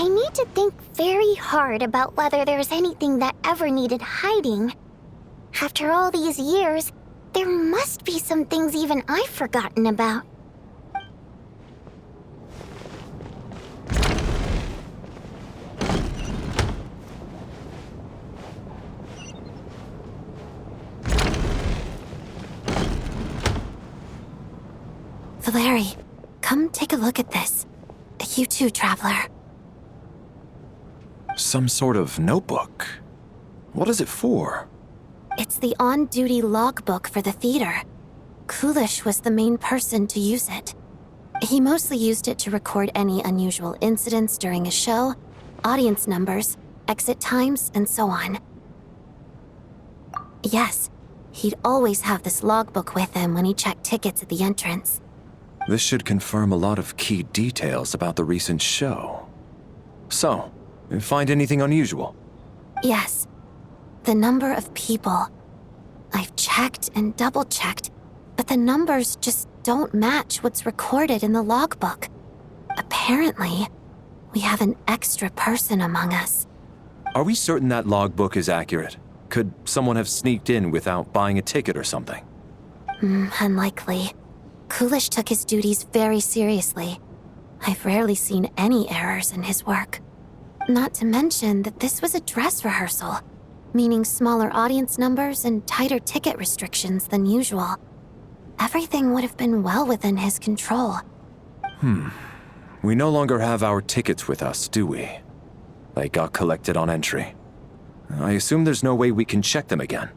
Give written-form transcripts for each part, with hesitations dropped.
I need to think very hard about whether there's anything that ever needed hiding. After all these years, there must be some things even I've forgotten about. Valeri, come take a look at this. You too, Traveler. Some sort of notebook. What is it for? It's the on-duty logbook for the theater. Kulish was the main person to use it. He mostly used it to record any unusual incidents during a show, audience numbers, exit times, and so on. Yes, he'd always have this logbook with him when he checked tickets at the entrance. This should confirm a lot of key details about the recent show. So, find anything unusual? Yes. The number of people. I've checked and double-checked, but the numbers just don't match what's recorded in the logbook. Apparently, we have an extra person among us. Are we certain that logbook is accurate? Could someone have sneaked in without buying a ticket or something? Unlikely. Kulish took his duties very seriously. I've rarely seen any errors in his work. Not to mention that this was a dress rehearsal, meaning smaller audience numbers and tighter ticket restrictions than usual. Everything would have been well within his control. We no longer have our tickets with us, do we? They got collected on entry. I assume there's no way we can check them again.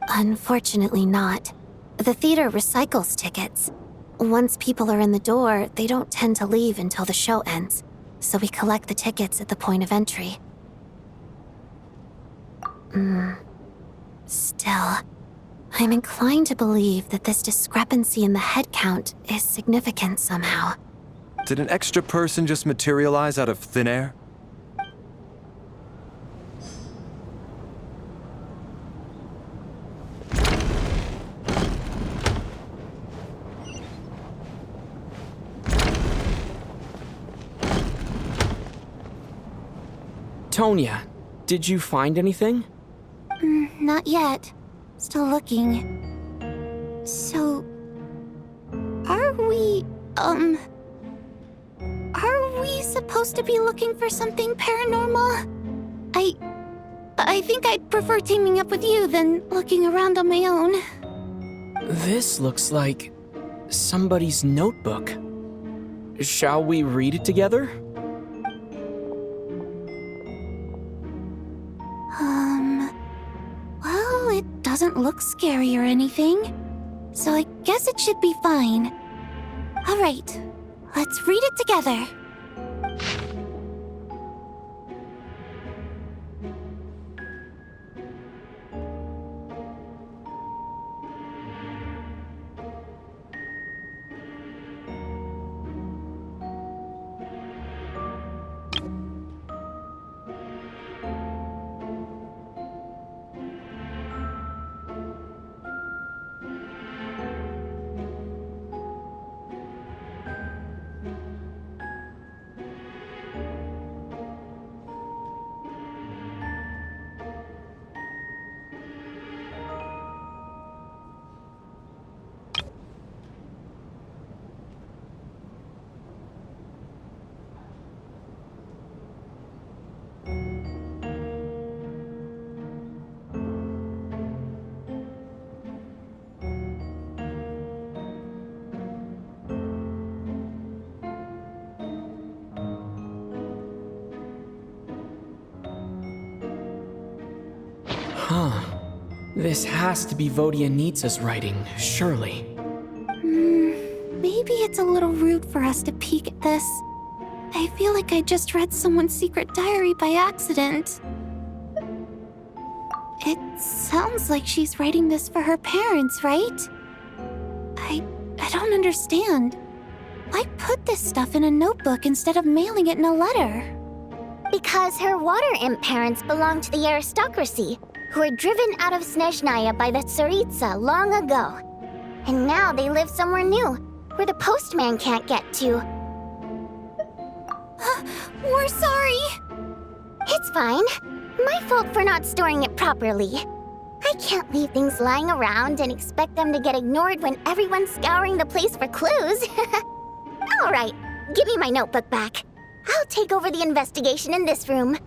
Unfortunately not. The theater recycles tickets. Once people are in the door, they don't tend to leave until the show ends, so we collect the tickets at the point of entry. Still, I'm inclined to believe that this discrepancy in the head count is significant somehow. Did an extra person just materialize out of thin air? Tonya, did you find anything? Not yet. Still looking. So... Are we supposed to be looking for something paranormal? I think I'd prefer teaming up with you than looking around on my own. This looks like somebody's notebook. Shall we read it together? Well, it doesn't look scary or anything, so I guess it should be fine. All right, let's read it together. This has to be Vodianitsa's writing, surely. Maybe it's a little rude for us to peek at this. I feel like I just read someone's secret diary by accident. It sounds like she's writing this for her parents, right? I don't understand. Why put this stuff in a notebook instead of mailing it in a letter? Because her water imp parents belong to the aristocracy, who were driven out of Snezhnaya by the Tsaritsa long ago. And now they live somewhere new, where the postman can't get to. We're sorry. It's fine. My fault for not storing it properly. I can't leave things lying around and expect them to get ignored when everyone's scouring the place for clues. All right, give me my notebook back. I'll take over the investigation in this room.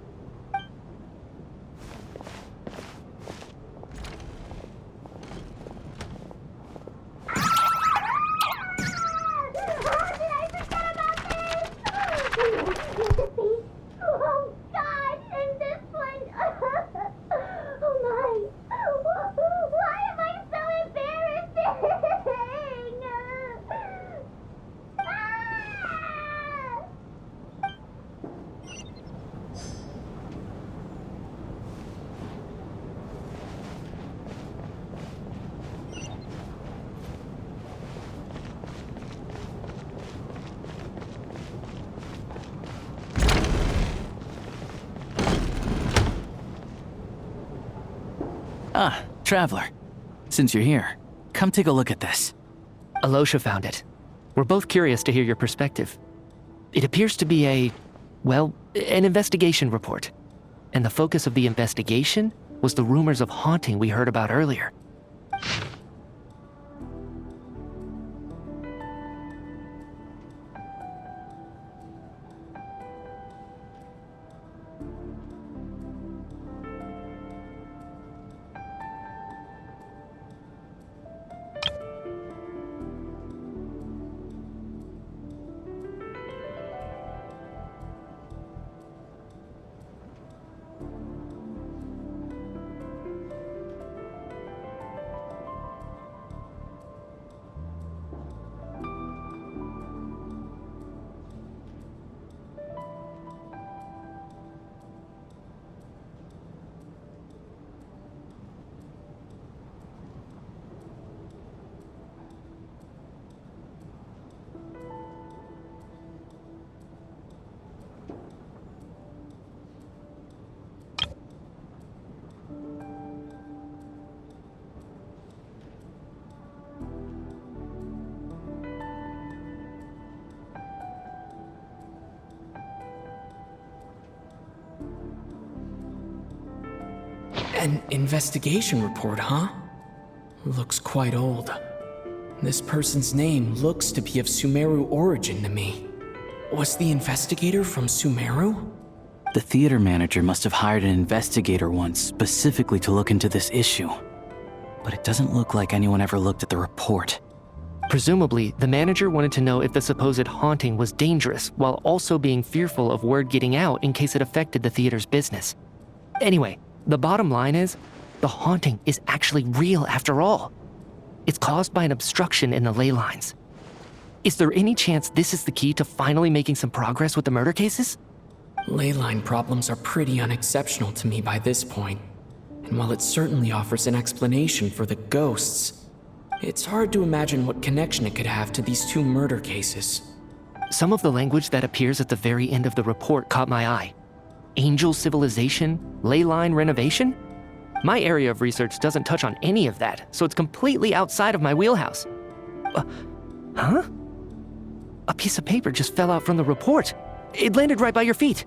Oh God, and this one. Oh my. Why am I so embarrassing? Ah, Traveler. Since you're here, come take a look at this. Alosha found it. We're both curious to hear your perspective. It appears to be an investigation report. And the focus of the investigation was the rumors of haunting we heard about earlier. An investigation report, huh? Looks quite old. This person's name looks to be of Sumeru origin to me. Was the investigator from Sumeru? The theater manager must have hired an investigator once specifically to look into this issue. But it doesn't look like anyone ever looked at the report. Presumably, the manager wanted to know if the supposed haunting was dangerous while also being fearful of word getting out in case it affected the theater's business. Anyway, the bottom line is, the haunting is actually real after all. It's caused by an obstruction in the ley lines. Is there any chance this is the key to finally making some progress with the murder cases? Ley line problems are pretty unexceptional to me by this point. And while it certainly offers an explanation for the ghosts, it's hard to imagine what connection it could have to these two murder cases. Some of the language that appears at the very end of the report caught my eye. Angel civilization, ley line renovation? My area of research doesn't touch on any of that, so it's completely outside of my wheelhouse. Huh? A piece of paper just fell out from the report. It landed right by your feet.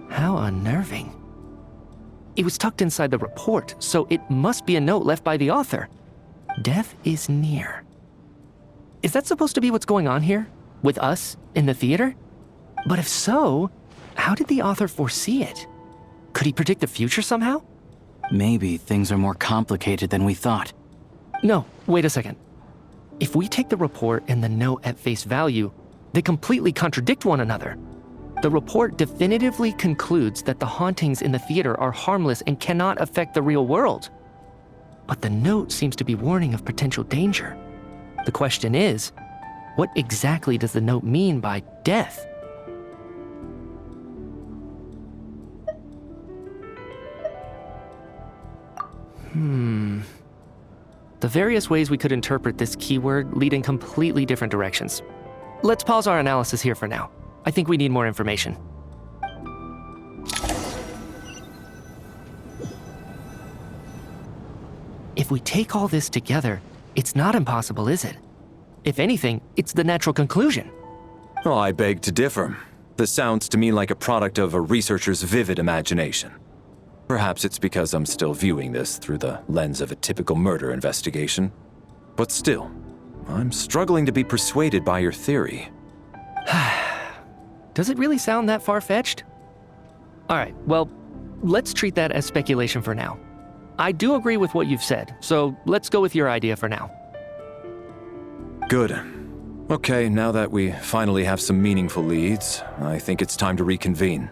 How unnerving. It was tucked inside the report, so it must be a note left by the author. Death is near. Is that supposed to be what's going on here? With us, in the theater? But if so, how did the author foresee it? Could he predict the future somehow? Maybe things are more complicated than we thought. No, wait a second. If we take the report and the note at face value, they completely contradict one another. The report definitively concludes that the hauntings in the theater are harmless and cannot affect the real world. But the note seems to be warning of potential danger. The question is, what exactly does the note mean by death? The various ways we could interpret this keyword lead in completely different directions. Let's pause our analysis here for now. I think we need more information. if we take all this together, it's not impossible, is it? If anything, it's the natural conclusion. Oh, I beg to differ. This sounds to me like a product of a researcher's vivid imagination. Perhaps it's because I'm still viewing this through the lens of a typical murder investigation. But still, I'm struggling to be persuaded by your theory. Does it really sound that far-fetched? All right, well, let's treat that as speculation for now. I do agree with what you've said, so let's go with your idea for now. Good. Okay, now that we finally have some meaningful leads, I think it's time to reconvene.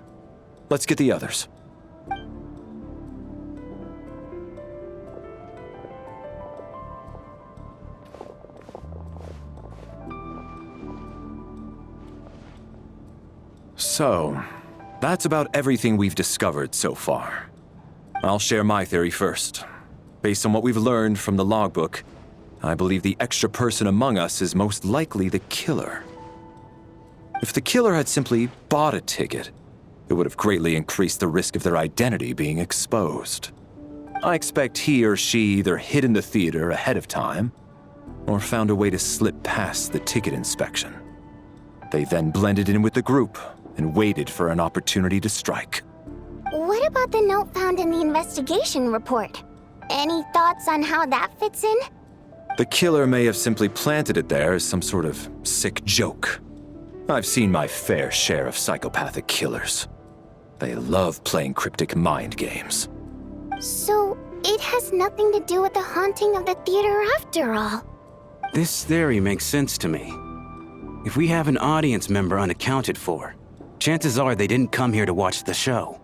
Let's get the others. So, that's about everything we've discovered so far. I'll share my theory first. Based on what we've learned from the logbook, I believe the extra person among us is most likely the killer. If the killer had simply bought a ticket, it would have greatly increased the risk of their identity being exposed. I expect he or she either hid in the theater ahead of time, or found a way to slip past the ticket inspection. They then blended in with the group and waited for an opportunity to strike. What about the note found in the investigation report? Any thoughts on how that fits in? The killer may have simply planted it there as some sort of sick joke. I've seen my fair share of psychopathic killers. They love playing cryptic mind games. So, it has nothing to do with the haunting of the theater after all. This theory makes sense to me. If we have an audience member unaccounted for, chances are they didn't come here to watch the show.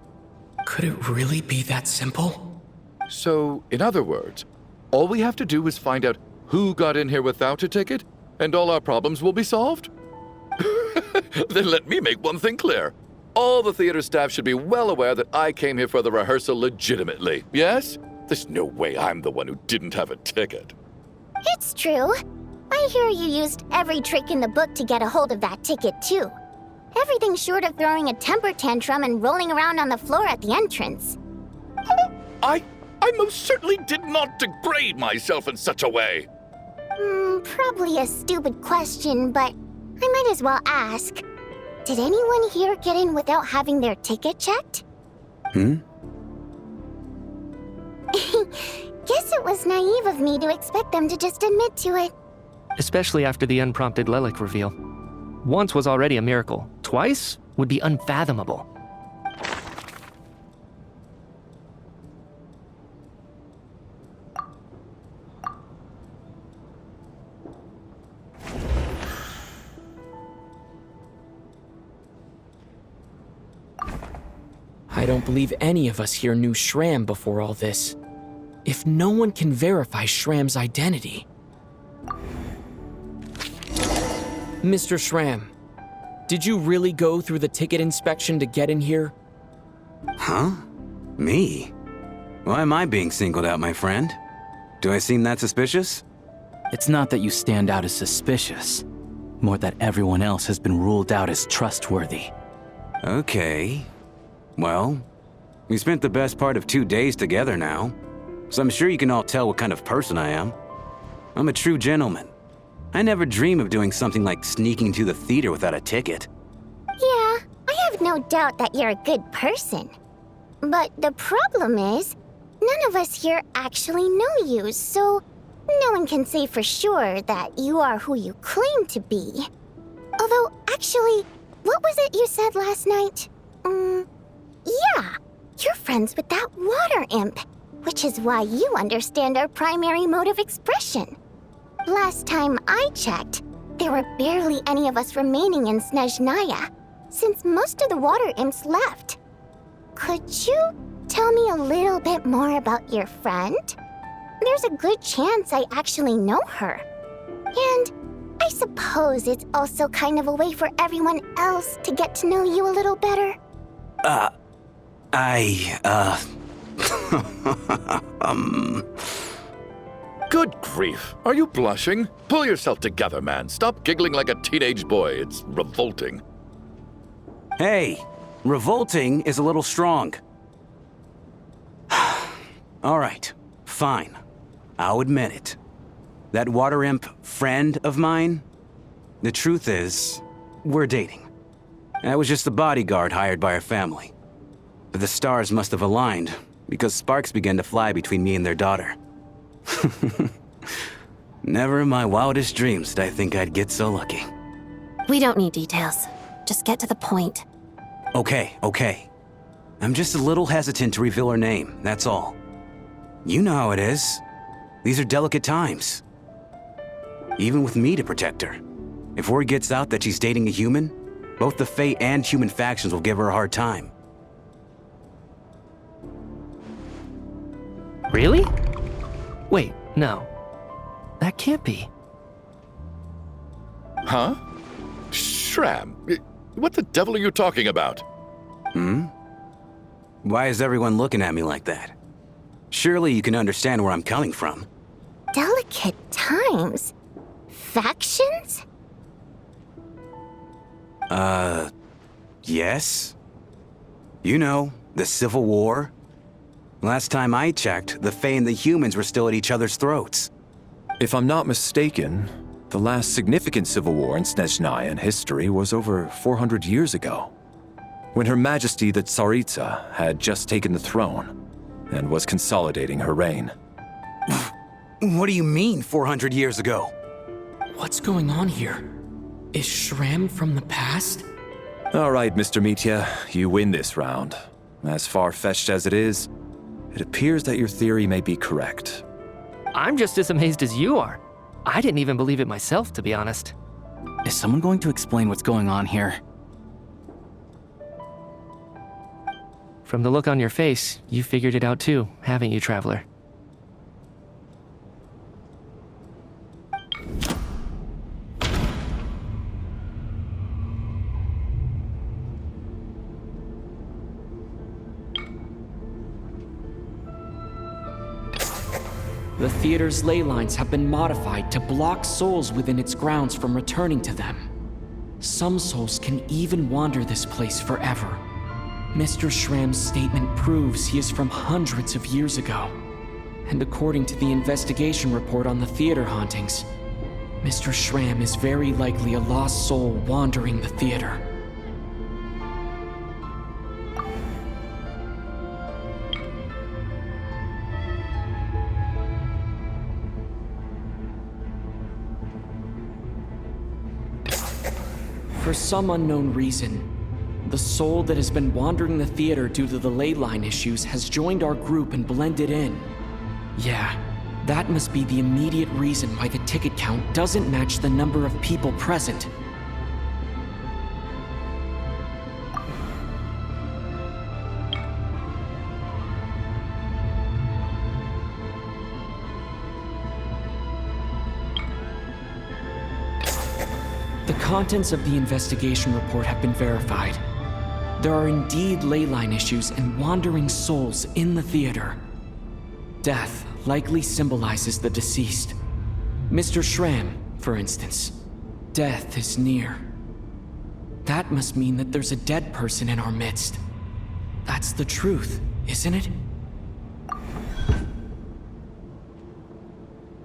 Could it really be that simple? So, in other words, all we have to do is find out who got in here without a ticket, and all our problems will be solved? Then let me make one thing clear. All the theater staff should be well aware that I came here for the rehearsal legitimately, yes? There's no way I'm the one who didn't have a ticket. It's true. I hear you used every trick in the book to get a hold of that ticket, too. Everything short of throwing a temper tantrum and rolling around on the floor at the entrance. I most certainly did not degrade myself in such a way. Probably a stupid question, but I might as well ask. Did anyone here get in without having their ticket checked? Hmm? Guess it was naive of me to expect them to just admit to it. Especially after the unprompted Lelik reveal. Once was already a miracle. Twice would be unfathomable. I don't believe any of us here knew Shram before all this. If no one can verify Shram's identity... Mr. Shram, did you really go through the ticket inspection to get in here? Huh? Me? Why am I being singled out, my friend? Do I seem that suspicious? It's not that you stand out as suspicious, more that everyone else has been ruled out as trustworthy. Okay. Well, we spent the best part of 2 days together now, so I'm sure you can all tell what kind of person I am. I'm a true gentleman. I never dream of doing something like sneaking to the theater without a ticket. Yeah, I have no doubt that you're a good person. But the problem is, none of us here actually know you, so no one can say for sure that you are who you claim to be. Although, actually, what was it you said last night? Yeah, you're friends with that water imp, which is why you understand our primary mode of expression. Last time I checked, there were barely any of us remaining in Snezhnaya, since most of the water imps left. Could you tell me a little bit more about your friend? There's a good chance I actually know her. And I suppose it's also kind of a way for everyone else to get to know you a little better. Good grief. Are you blushing? Pull yourself together, man. Stop giggling like a teenage boy. It's revolting. Hey, revolting is a little strong. All right, fine. I'll admit it. That water imp friend of mine, the truth is, we're dating. I was just the bodyguard hired by our family. But the stars must have aligned because sparks began to fly between me and their daughter. Never in my wildest dreams did I think I'd get so lucky. We don't need details. Just get to the point. Okay. I'm just a little hesitant to reveal her name, that's all. You know how it is. These are delicate times. Even with me to protect her. If word gets out that she's dating a human, both the Fae and human factions will give her a hard time. Really? Wait, no. That can't be. Huh? Shram, what the devil are you talking about? Why is everyone looking at me like that? Surely you can understand where I'm coming from. Delicate times? Factions? Yes? You know, the Civil War? Last time I checked, the Fae and the humans were still at each other's throats. If I'm not mistaken, the last significant civil war in Snezhnayan history was over 400 years ago, when Her Majesty the Tsaritsa had just taken the throne and was consolidating her reign. What do you mean, 400 years ago? What's going on here? Is Shram from the past? All right, Mr. Mitya, you win this round. As far-fetched as it is, it appears that your theory may be correct. I'm just as amazed as you are. I didn't even believe it myself, to be honest. Is someone going to explain what's going on here? From the look on your face, you figured it out too, haven't you, Traveler? The theater's ley lines have been modified to block souls within its grounds from returning to them. Some souls can even wander this place forever. Mr. Shram's statement proves he is from hundreds of years ago. And according to the investigation report on the theater hauntings, Mr. Shram is very likely a lost soul wandering the theater. For some unknown reason, the soul that has been wandering the theater due to the ley line issues has joined our group and blended in. Yeah, that must be the immediate reason why the ticket count doesn't match the number of people present. The contents of the investigation report have been verified. There are indeed ley line issues and wandering souls in the theater. Death likely symbolizes the deceased. Mr. Shram, for instance. Death is near. That must mean that there's a dead person in our midst. That's the truth, isn't it?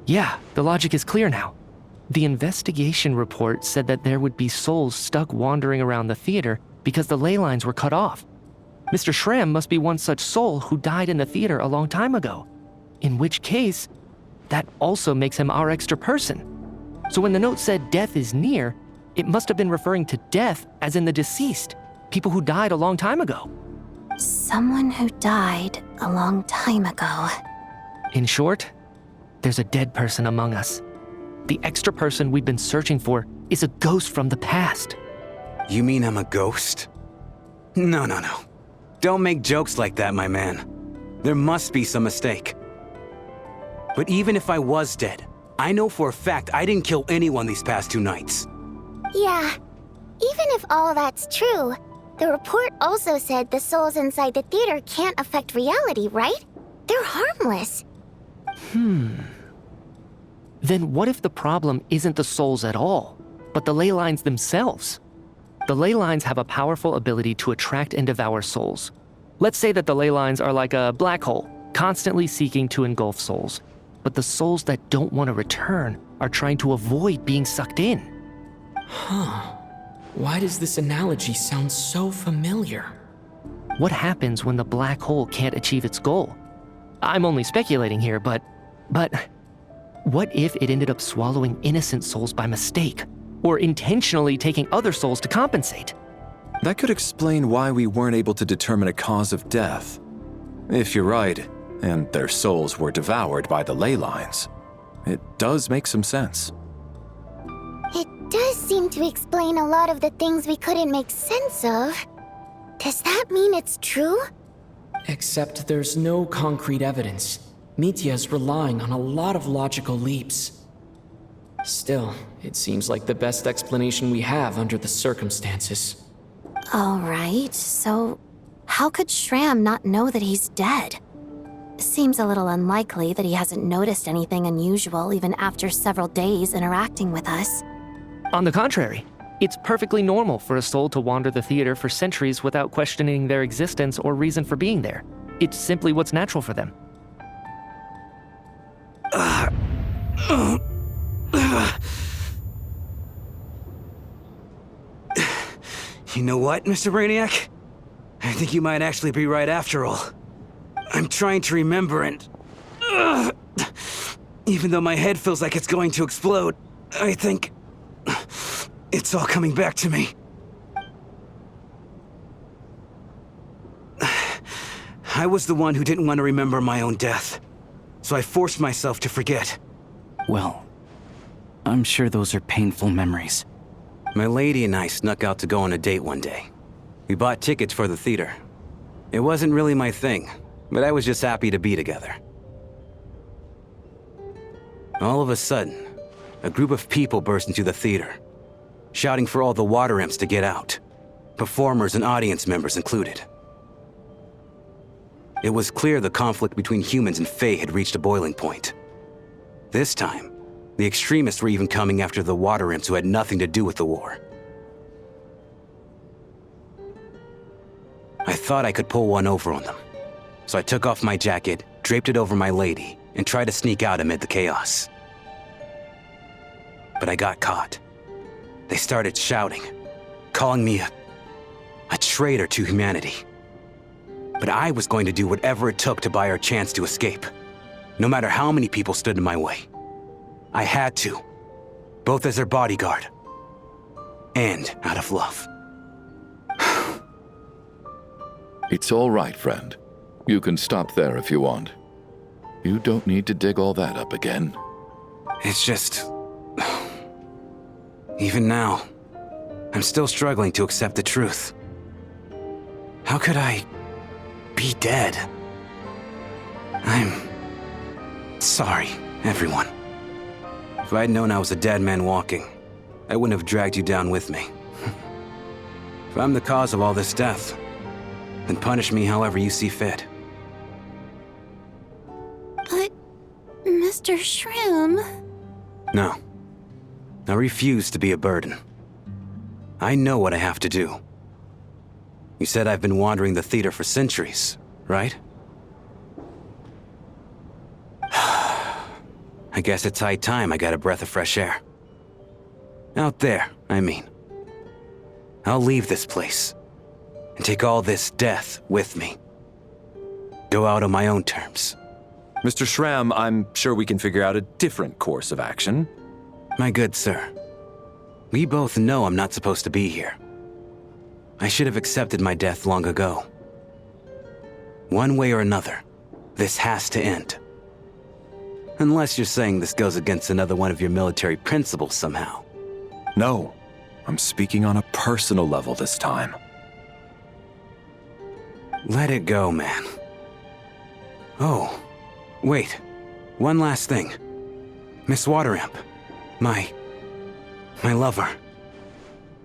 Yeah, the logic is clear now. The investigation report said that there would be souls stuck wandering around the theater because the ley lines were cut off. Mr. Shram must be one such soul who died in the theater a long time ago. In which case, that also makes him our extra person. So when the note said death is near, it must have been referring to death as in the deceased, people who died a long time ago. Someone who died a long time ago. In short, there's a dead person among us. The extra person we've been searching for is a ghost from the past. You mean I'm a ghost? No. Don't make jokes like that, my man. There must be some mistake. But even if I was dead, I know for a fact I didn't kill anyone these past 2 nights. Yeah, even if all that's true, the report also said the souls inside the theater can't affect reality, right? They're harmless. Then what if the problem isn't the souls at all, but the ley lines themselves? The ley lines have a powerful ability to attract and devour souls. Let's say that the ley lines are like a black hole, constantly seeking to engulf souls. but the souls that don't want to return are trying to avoid being sucked in. Why does this analogy sound so familiar? What happens when the black hole can't achieve its goal? I'm only speculating here, but what if it ended up swallowing innocent souls by mistake, or intentionally taking other souls to compensate? That could explain why we weren't able to determine a cause of death. If you're right, and their souls were devoured by the ley lines, it does make some sense. It does seem to explain a lot of the things we couldn't make sense of. Does that mean it's true? Except there's no concrete evidence. Mitya's relying on a lot of logical leaps. Still, it seems like the best explanation we have under the circumstances. All right, so how could Shram not know that he's dead? Seems a little unlikely that he hasn't noticed anything unusual even after several days interacting with us. On the contrary, it's perfectly normal for a soul to wander the theater for centuries without questioning their existence or reason for being there. It's simply what's natural for them. You know what, Mr. Brainiac? I think you might actually be right after all. I'm trying to remember and... even though my head feels like it's going to explode, I think... it's all coming back to me. I was the one who didn't want to remember my own death, so I forced myself to forget. Well, I'm sure those are painful memories. My lady and I snuck out to go on a date one day. We bought tickets for the theater. It wasn't really my thing, but I was just happy to be together. All of a sudden, a group of people burst into the theater, shouting for all the water imps to get out, performers and audience members included. It was clear the conflict between humans and Fae had reached a boiling point. This time, the extremists were even coming after the water imps who had nothing to do with the war. I thought I could pull one over on them, so I took off my jacket, draped it over my lady, and tried to sneak out amid the chaos. But I got caught. They started shouting, calling me a traitor to humanity. But I was going to do whatever it took to buy our chance to escape, no matter how many people stood in my way. I had to, both as their bodyguard and out of love. It's all right, friend. You can stop there if you want. You don't need to dig all that up again. It's just... even now, I'm still struggling to accept the truth. How could I be dead? I'm sorry, everyone. If I'd known I was a dead man walking, I wouldn't have dragged you down with me. If I'm the cause of all this death, then punish me however you see fit. But, Mr. Shroom... No. I refuse to be a burden. I know what I have to do. You said I've been wandering the theater for centuries, right? I guess it's high time I got a breath of fresh air. Out there, I mean. I'll leave this place and take all this death with me. Go out on my own terms. Mr. Shram, I'm sure we can figure out a different course of action. My good sir, we both know I'm not supposed to be here. I should have accepted my death long ago. One way or another, this has to end. Unless you're saying this goes against another one of your military principles somehow. No, I'm speaking on a personal level this time. Let it go, man. Oh, wait. One last thing. Miss Waterimp. My lover.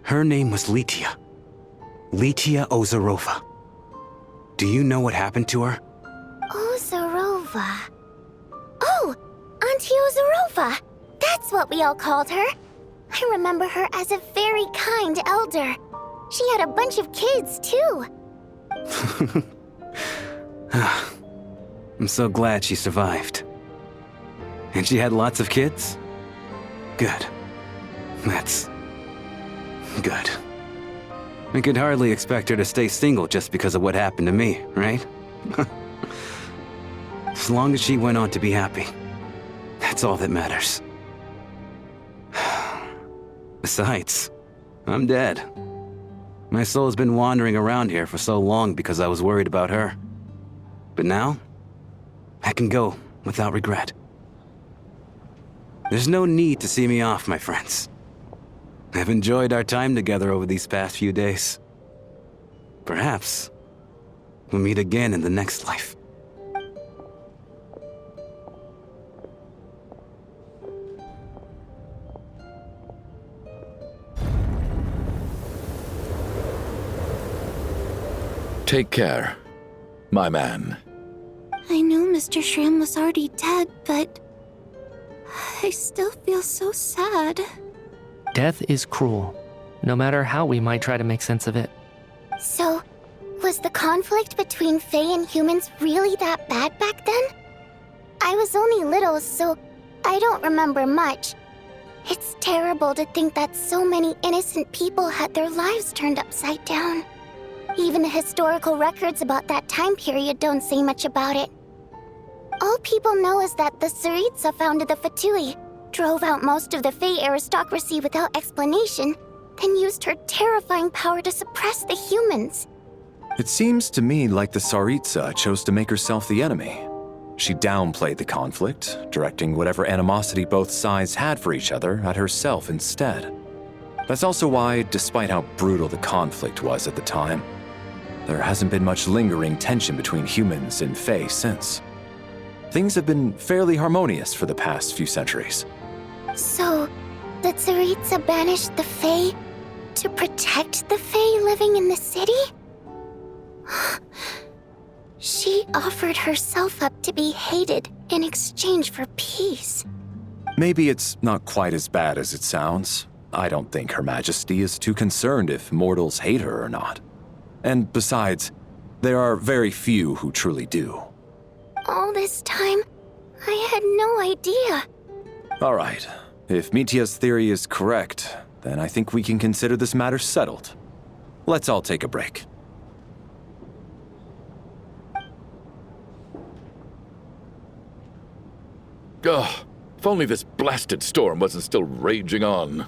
Her name was Litia. Litia Ozarova. Do you know what happened to her? Ozarova. Oh, Auntie Ozarova. That's what we all called her. I remember her as a very kind elder. She had a bunch of kids, too. I'm so glad she survived. And she had lots of kids? Good. That's good. I could hardly expect her to stay single just because of what happened to me, right? As long as she went on to be happy, that's all that matters. Besides, I'm dead. My soul's been wandering around here for so long because I was worried about her. But now, I can go without regret. There's no need to see me off, my friends. I've enjoyed our time together over these past few days. Perhaps we'll meet again in the next life. Take care, my man. I knew Mr. Shram was already dead, but I still feel so sad. Death is cruel, no matter how we might try to make sense of it. So, was the conflict between Fae and humans really that bad back then? I was only little, so I don't remember much. It's terrible to think that so many innocent people had their lives turned upside down. Even the historical records about that time period don't say much about it. All people know is that the Tsaritsa founded the Fatui, drove out most of the Fae aristocracy without explanation, then used her terrifying power to suppress the humans. It seems to me like the Tsaritsa chose to make herself the enemy. She downplayed the conflict, directing whatever animosity both sides had for each other at herself instead. That's also why, despite how brutal the conflict was at the time, there hasn't been much lingering tension between humans and Fae since. Things have been fairly harmonious for the past few centuries. So, the Tsaritsa banished the Fae to protect the Fae living in the city? She offered herself up to be hated in exchange for peace. Maybe it's not quite as bad as it sounds. I don't think Her Majesty is too concerned if mortals hate her or not. And besides, there are very few who truly do. All this time, I had no idea. All right. If Mitya's theory is correct, then I think we can consider this matter settled. Let's all take a break. Ugh, if only this blasted storm wasn't still raging on.